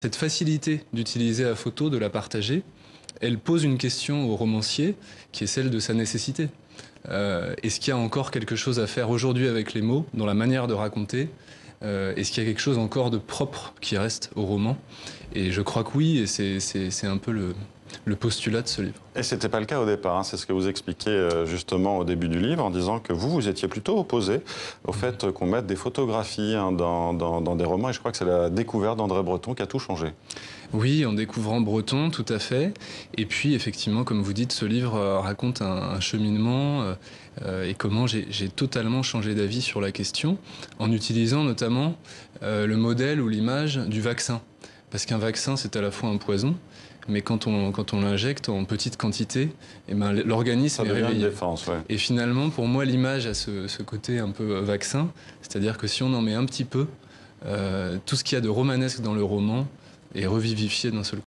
Cette facilité d'utiliser la photo, de la partager, elle pose une question au romancier qui est celle de sa nécessité. Est-ce qu'il y a encore quelque chose à faire aujourd'hui avec les mots, dans la manière de raconter? Est-ce qu'il y a quelque chose encore de propre qui reste au roman? Et je crois que oui, et c'est un peu le postulat de ce livre. Et ce n'était pas le cas au départ, hein. C'est ce que vous expliquez justement au début du livre, en disant que vous étiez plutôt opposé au fait qu'on mette des photographies dans des romans. Et je crois que c'est la découverte d'André Breton qui a tout changé. Oui, en découvrant Breton, tout à fait. Et puis, effectivement, comme vous dites, ce livre raconte un cheminement et comment j'ai totalement changé d'avis sur la question, en utilisant notamment le modèle ou l'image du vaccin. Parce qu'un vaccin, c'est à la fois un poison, mais quand on l'injecte en petite quantité, eh ben, l'organisme est réveillé. Une défense, ouais. Et finalement, pour moi, l'image a ce côté un peu vaccin, c'est-à-dire que si on en met un petit peu, tout ce qu'il y a de romanesque dans le roman est revivifié d'un seul coup.